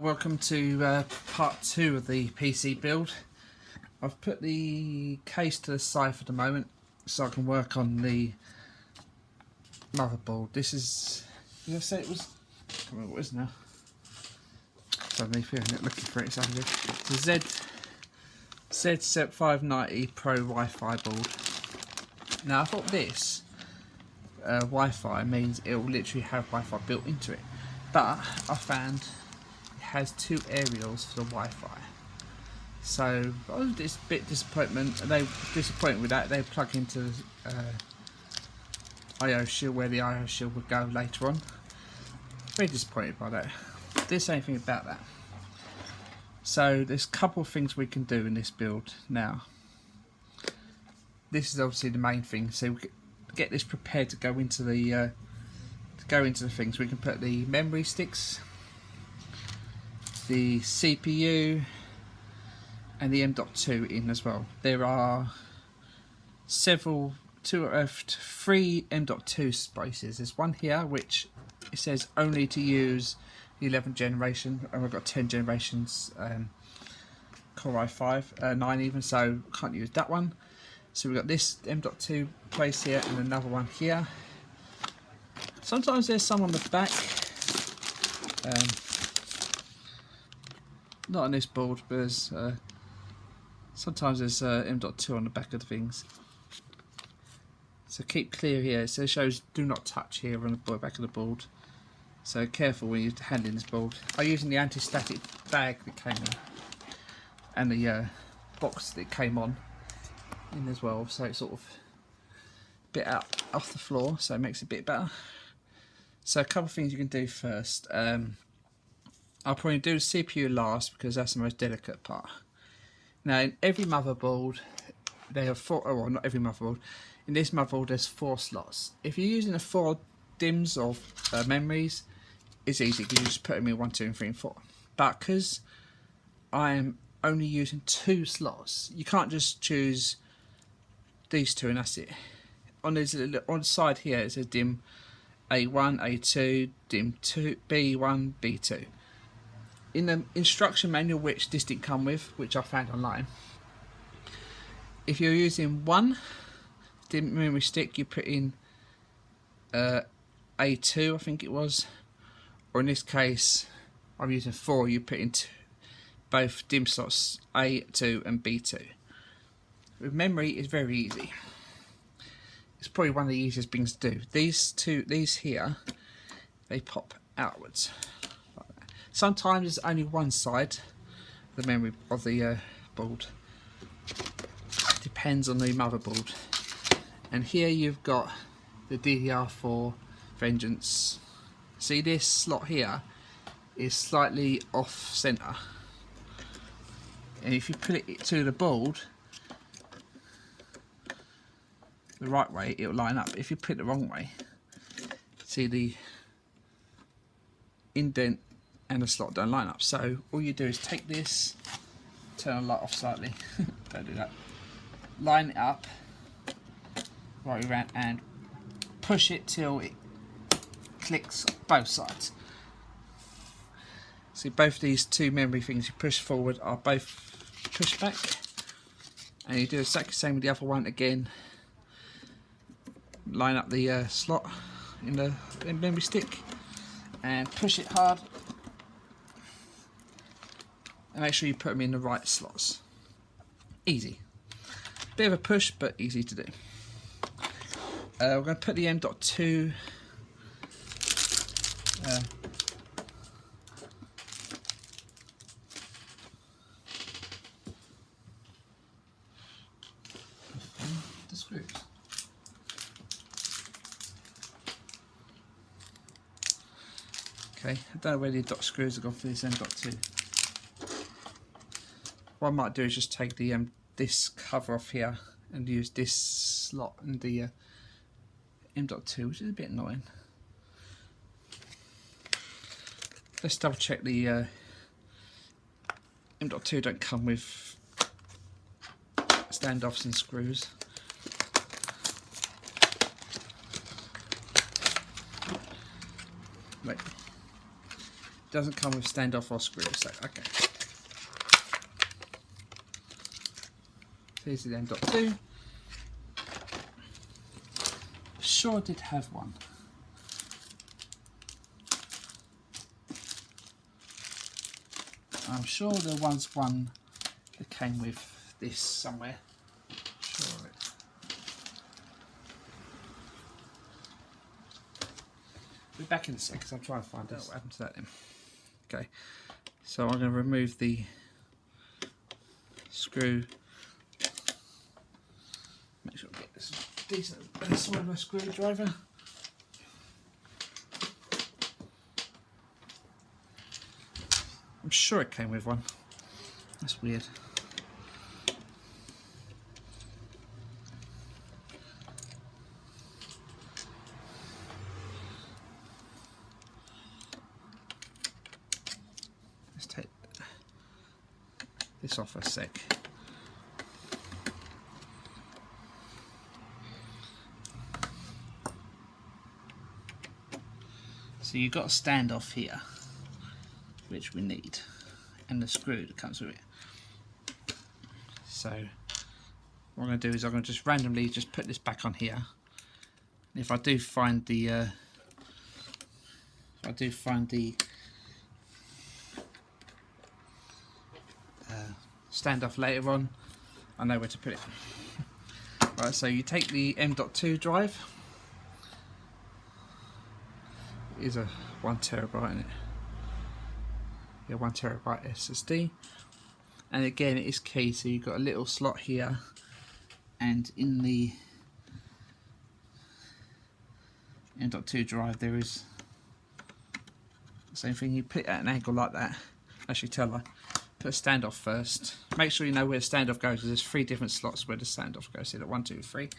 Welcome to part 2 of the PC build. I've put the case to the side for the moment so I can work on the motherboard. This is, did I say it was, I can't remember what it is now. Suddenly feeling it, looking for it. It's a Z590 Pro Wi-Fi board. Now I thought this Wi-Fi means it will literally have Wi-Fi built into it, but I found has two aerials for the Wi-Fi, so I was a bit disappointed with that. They plug into IO shield where the IO shield would go later on. Very disappointed by that. Didn't say anything about that. So there's a couple of things we can do in this build now. This is obviously the main thing. So we get this prepared to go into the things. We can put the memory sticks, the CPU and the M.2 in as well. There are three M.2 spaces. There's one here which it says only to use the 11th generation, and we've got 10 generations Core i5, 9 even, so can't use that one. So we've got this M.2 place here and another one here. Sometimes there's some on the back. Not on this board, but there's, sometimes there's M.2 on the back of the things. So keep clear here. So it shows do not touch here on the back of the board. So careful when you're handling this board. I'm using the anti-static bag that came in, and the box that came on in as well. So it's sort of a bit out off the floor, so it makes it a bit better. So a couple of things you can do first. I'll probably do the CPU last because that's the most delicate part. Now in every motherboard they have four, oh well, not every motherboard, in this motherboard there's 4 slots. If you're using the 4 DIMMs of memories, it's easy because you just put them in 1, 2 and 3 and 4. But because I'm only using 2 slots, you can't just choose these 2 and that's it. On the side here it says DIMM A1, A2, DIMM 2, B1, B2. In the instruction manual, which this didn't come with, which I found online, if you're using 1 DIMM memory stick, you put in A2, I think it was, or in this case I'm using 4, you put in both DIMM slots A2 and B2. With memory it's very easy. It's probably one of the easiest things to do. These here, they pop outwards. Sometimes it's only one side, the memory of the board. Depends on the motherboard. And here you've got the DDR4 Vengeance. See, this slot here is slightly off center, and if you put it to the board the right way, it will line up. If you put it the wrong way, see the indent and the slot don't line up. So all you do is take this, turn the light off slightly, don't do that, line it up right around and push it till it clicks both sides. See, both these 2 memory things you push forward are both pushed back, and you do exactly the same with the other one. Again, line up the slot in the memory stick and push it hard, and make sure you put them in the right slots. Easy. Bit of a push, but easy to do. We're going to put the M.2 the screws. Okay, I don't know where the dot screws have gone for this M.2. What I might do is just take the this cover off here and use this slot and the M.2, which is a bit annoying. Let's double check the M.2 don't come with standoffs and screws. Right. doesn't come with standoff or screw, so okay. Here's the M.2. Sure I did have one. I'm sure there was one that came with this somewhere. Sure of it. We'll be back in a sec because I'm trying to find out what happened to that then. Okay, so I'm going to remove the screw. Make sure I get this decent size of a screwdriver. I'm sure it came with one. That's weird. Let's take this off a sec. So you've got a standoff here, which we need, and the screw that comes with it. So what I'm going to do is I'm going to just randomly just put this back on here. And if I do find the standoff later on, I know where to put it. Right, so you take the M.2 drive. It is a 1 terabyte in it. Yeah, 1 terabyte SSD, and again it is key, so you've got a little slot here, and in the M.2 drive there is the same thing. You put it at an angle like that. Actually, tell her, put a standoff first. Make sure you know where the standoff goes, because there's 3 different slots where the standoff goes. See that 1, 2, 3.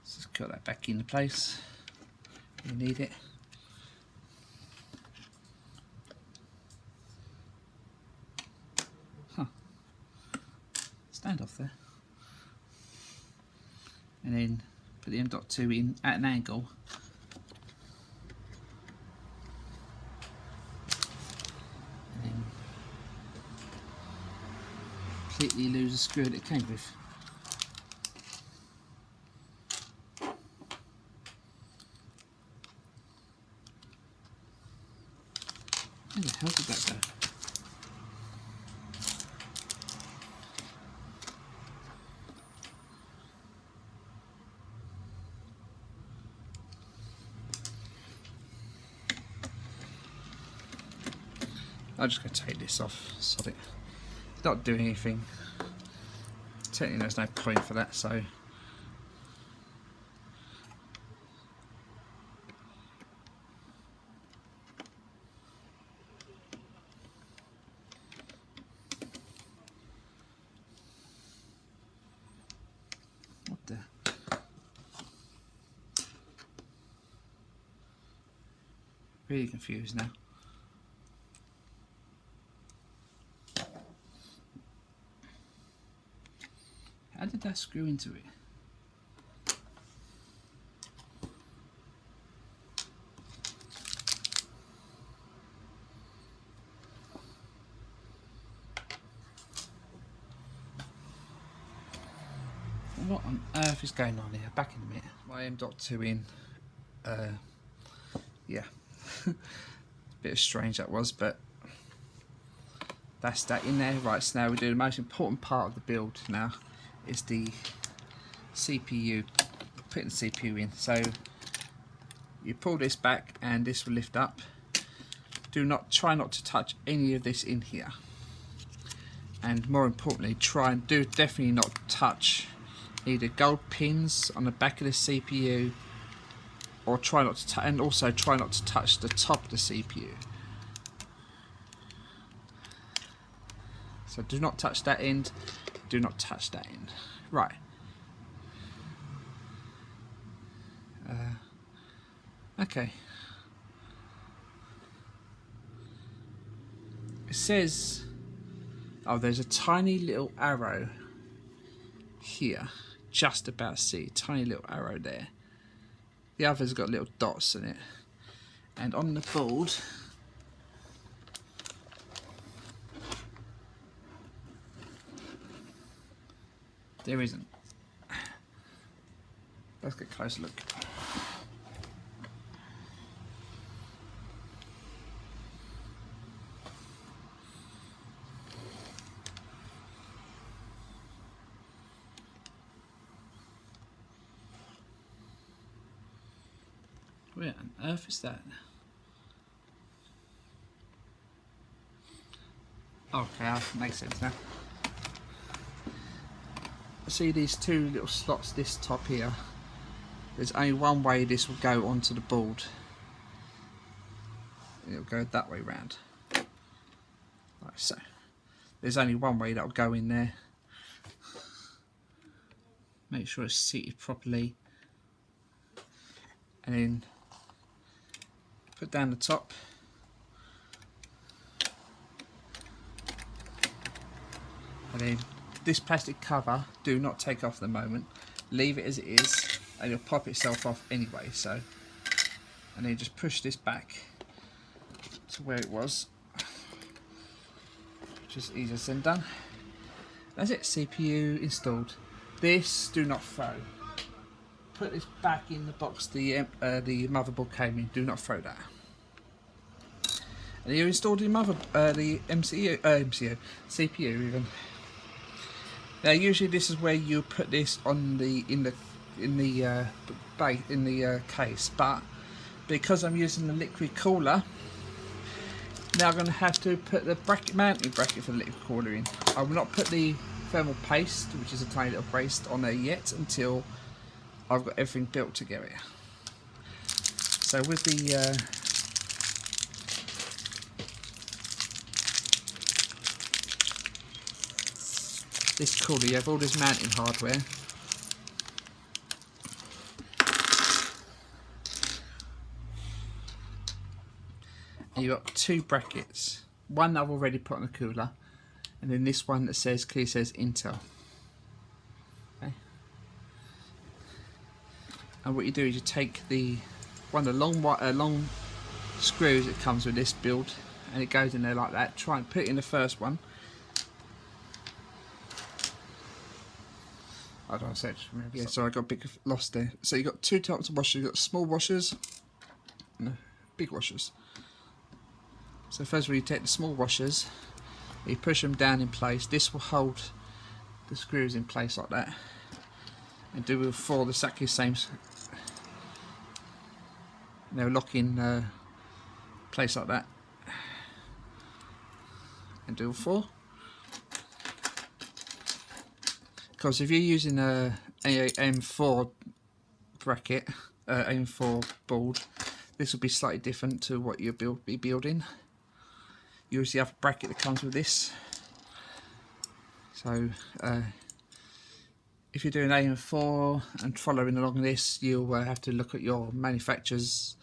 Let's just cut that back into place. You need it. Standoff there, and then put the M.2 in at an angle, and then completely lose the screw that it came with. How the hell did that go? I'm just going to take this off, sod it. It's not doing anything. Technically there's no point for that, so what the? Really confused now. How did that screw into it? What on earth is going on here? Back in a minute. My M.2 in. Yeah. Bit of strange that was, but that's that in there. Right, so now we do the most important part of the build now. Is the CPU, putting the CPU in. So you pull this back and this will lift up. Try not to touch any of this in here, and more importantly, definitely not touch either gold pins on the back of the CPU, or try not to touch the top of the CPU. So do not touch that end. Do not touch that end. Right. Okay. It says, oh, there's a tiny little arrow here. Just about see, tiny little arrow there. The other's got little dots in it. And on the board, there isn't. Let's get a closer look. Where on earth is that? Okay, that makes sense now. See these two little slots, this top here, there's only one way this will go onto the board. It'll go that way round, like so. There's only one way that will go in there. Make sure it's seated properly, and then put down the top. And then this plastic cover, do not take off at the moment. Leave it as it is, and it'll pop itself off anyway. So, and then just push this back to where it was, which is easier said than done. That's it. CPU installed. This do not throw. Put this back in the box. The motherboard came in. Do not throw that. And you installed the CPU even. Now usually this is where you put this on the in the case, but because I'm using the liquid cooler, now I'm going to have to put the mounting bracket for the liquid cooler in. I will not put the thermal paste, which is a tiny little brace, on there yet until I've got everything built together. So with the this cooler, you have all this mounting hardware. And you've got two brackets. One I've already put on the cooler, and then this one that clearly says Intel. Okay. And what you do is you take one of the long screws that comes with this build, and it goes in there like that. Try and put it in the first one. I don't know, yeah, so I got a big loss there. So you got two types of washers. You got small washers and big washers. So first of all, you take the small washers, you push them down in place. This will hold the screws in place like that, and do with four the exactly same. They'll lock in place like that, and do four. Because if you're using a M4 bracket, M4 board, this will be slightly different to what you'll be building. You usually have a bracket that comes with this. So if you're doing AM4 and following along this, you'll have to look at your manufacturer's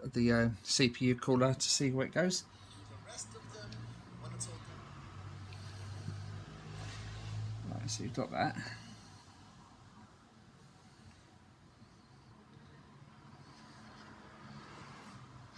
the CPU cooler to see where it goes. Right, so you've got that.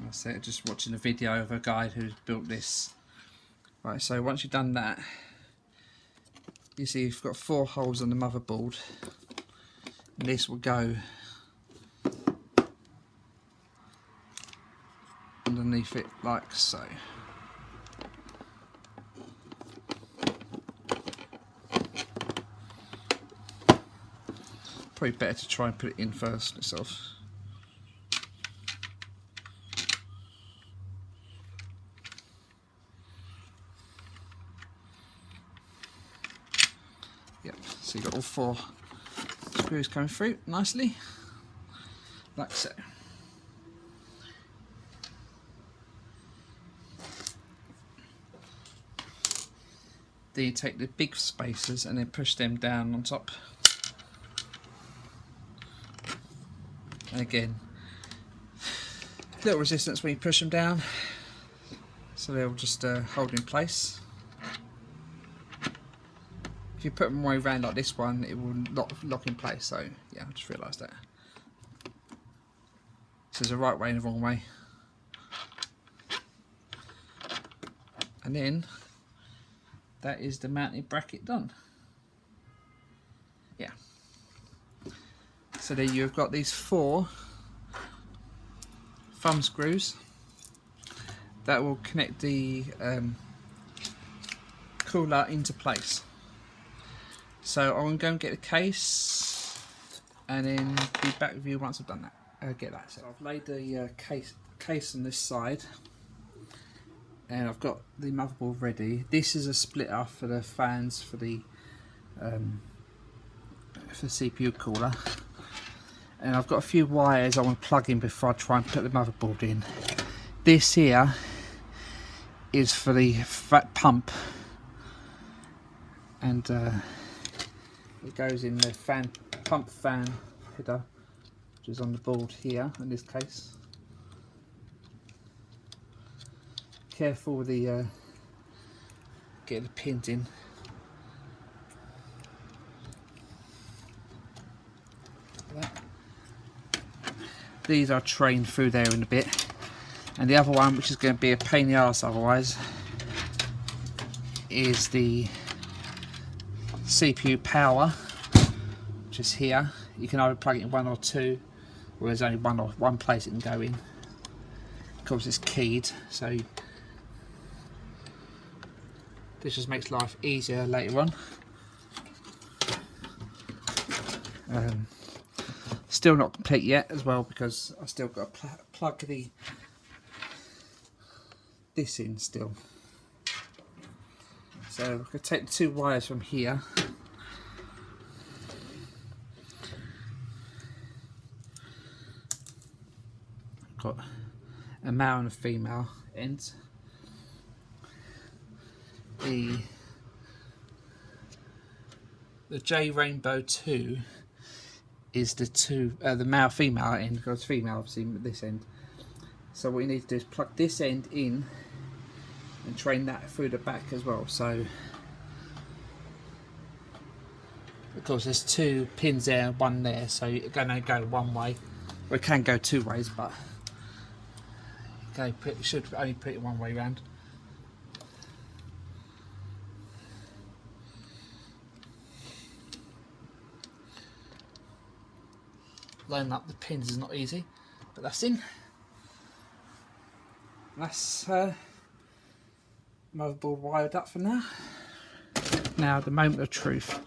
That's it, just watching a video of a guy who's built this. Right, so once you've done that, you see you've got 4 holes on the motherboard, and this will go underneath it like so. Probably better to try and put it in first itself. Yep, so you've got all 4 screws coming through nicely, like so. Then you take the big spacers and then push them down on top. And again, little resistance when you push them down, so they'll just hold in place. If you put them way around like this one, it will not lock in place. So yeah, I just realised that. So there's a right way and a wrong way. And then that is the mounting bracket done. Yeah. So there you've got these 4 thumb screws that will connect the cooler into place. So I'm going to get the case and then be back with you once I've done that. Get that. So I've laid the case on this side, and I've got the motherboard ready. This is a splitter for the fans for the CPU cooler, and I've got a few wires I want to plug in before I try and put the motherboard in. This here is for the pump, and it goes in the pump fan header, which is on the board here in this case. Careful with the getting the pins in. These are trained through there in a bit, and the other one, which is going to be a pain in the arse otherwise, is the CPU power, which is here. You can either plug it in 1 or 2, or there's only one place it can go in. Of course it's keyed, so this just makes life easier later on. Still not complete yet as well, because I still got to plug this in still. So I'm going to take the 2 wires from here. I've got a male and a female ends. The M.2 is the male female end, because female obviously at this end. So what you need to do is plug this end in and train that through the back as well. So of course there's 2 pins there, 1 there, so you're going to go one way. Well, it can go 2 ways, but you should only put it one way round. Lining up the pins is not easy, but that's in. That's motherboard wired up for now. Now the moment of truth.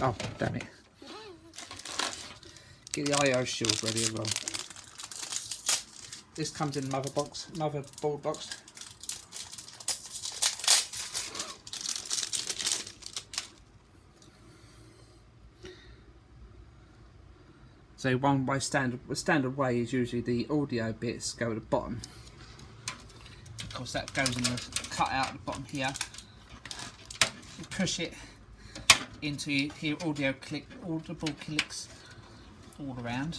Oh, damn it. Get the I/O shield ready as well. This comes in the motherboard box. So one way standard way is usually the audio bits go at the bottom. Of course that goes in the cut out at the bottom here. You push it into your audible clicks all around.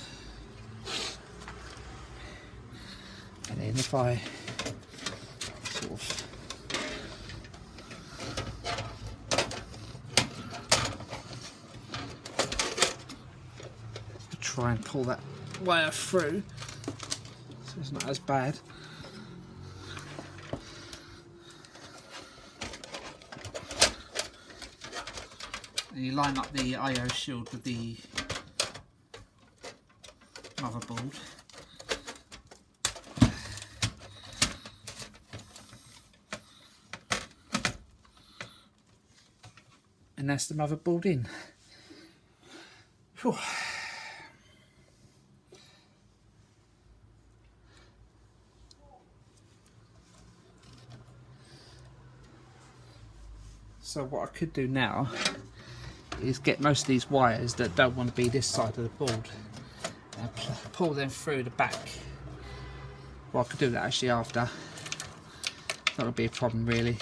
And then if I sort of try and pull that wire through, so it's not as bad. And you line up the I/O shield with the motherboard. And that's the motherboard in. Whew. So what I could do now is get most of these wires that don't want to be this side of the board and pull them through the back. Well, I could do that actually after. That would be a problem really.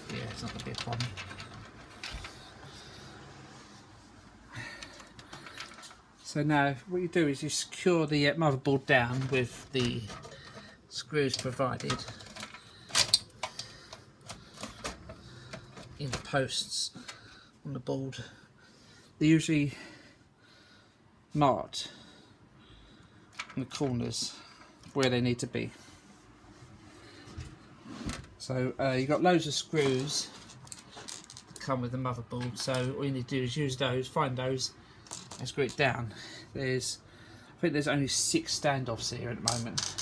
Yeah, it's not going to be a problem. So now what you do is you secure the motherboard down with the screws provided in the posts on the board. They're usually marked in the corners where they need to be. So you've got loads of screws that come with the motherboard, so all you need to do is use those, find those and screw it down. I think there's only 6 standoffs here at the moment.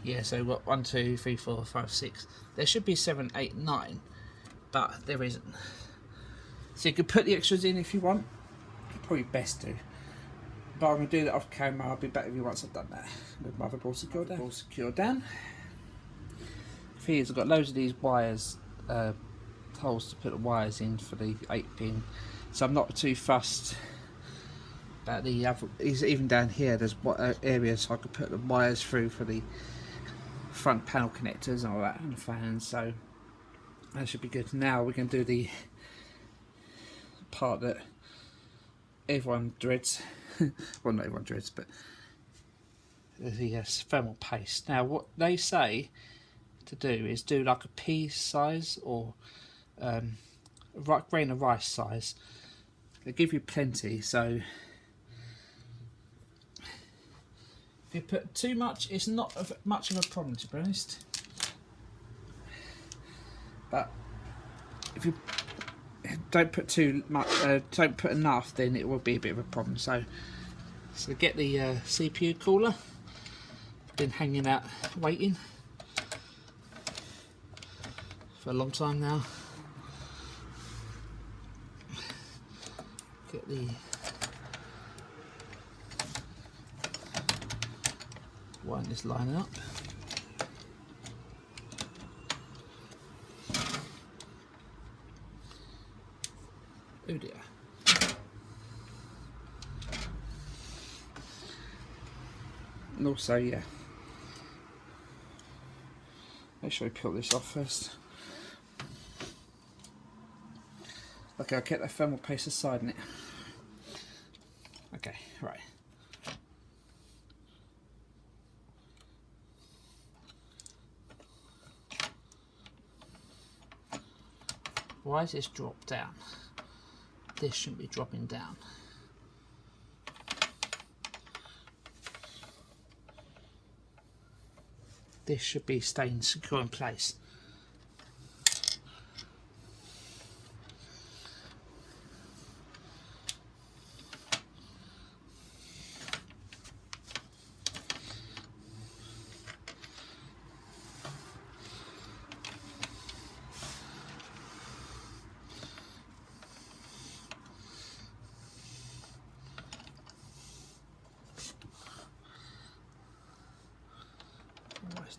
Yeah, so we've got 1, 2, 3, 4, 5, 6. There should be 7, 8, 9, but there isn't. So you could put the extras in if you want. Probably best to. But I'm going to do that off camera. I'll be back with you once I've done that. With motherboard secured down. Here's I've got loads of these wires, holes to put the wires in for the 8-pin. So I'm not too fussed about the other. Even down here, there's areas so I could put the wires through for the front panel connectors and all that, and the fans. So that should be good. Now we're going to do the part that everyone dreads. Well, not everyone dreads, but the thermal paste. Now, what they say to do is do like a pea size or grain of rice size. They give you plenty, so if you put too much, it's not much of a problem, to be honest. But if you don't put too much, don't put enough, then it will be a bit of a problem. So get the CPU cooler. Been hanging out waiting for a long time now. Get the wireless line up. Oh dear. And also, yeah, make sure we peel this off first. Okay, I'll get that thermal paste aside in it. Okay, right. Why is this dropped down? This shouldn't be dropping down. This should be staying secure in place.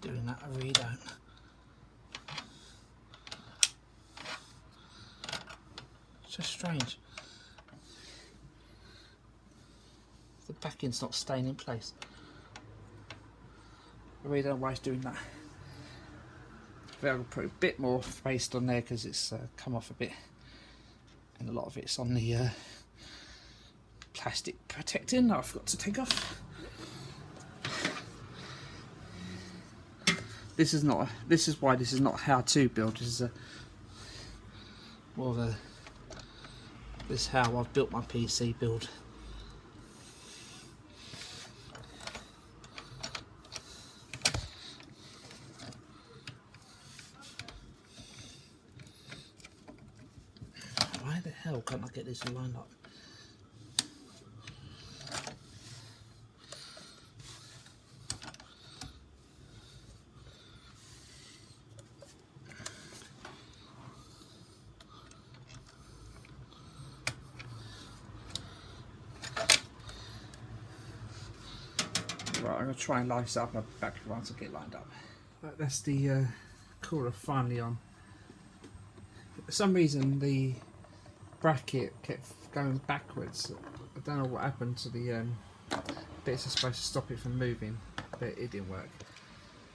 Doing that, I really don't. It's just strange. The backing's not staying in place. I really don't know why it's doing that. I think I'll put a bit more paste on there because it's come off a bit, and a lot of it's on the plastic protecting that I forgot to take off. This is why this is not how to build. This is more of this is how I've built my PC build. Why the hell can't I get this lined up? Right, I'm going to try and line this up and I'll be back once I get lined up. Right, that's the cooler finally on. For some reason the bracket kept going backwards. I don't know what happened to the bits are supposed to stop it from moving, but it didn't work.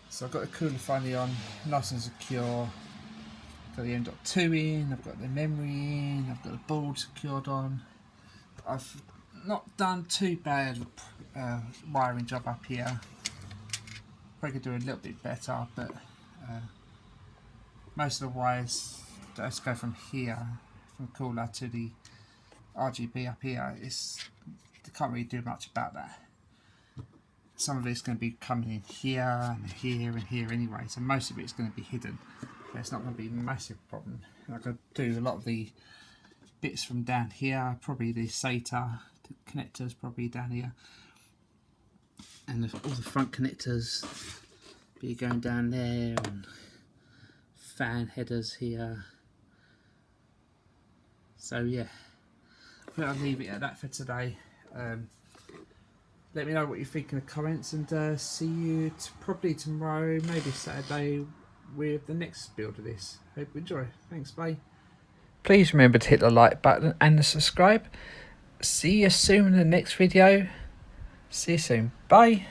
So I've got the cooler finally on, nice and secure. Got the M.2 in, I've got the memory in, I've got the board secured on. I've not done too bad wiring job up here. probably could do a little bit better, but most of the wires that go from here, from the cooler to the RGB up here, they can't really do much about that. Some of it's going to be coming in here and here and here anyway, so most of it's going to be hidden. So it's not going to be a massive problem. I could do a lot of the bits from down here, probably the SATA the connectors probably down here, and all the front connectors be going down there, and fan headers here. So yeah, I'll leave it at that for today. Let me know what you think in the comments, and see you probably tomorrow, maybe Saturday, with the next build of this. Hope you enjoy. Thanks, bye. Please remember to hit the like button and the subscribe. See you soon in the next video. See you soon. Bye.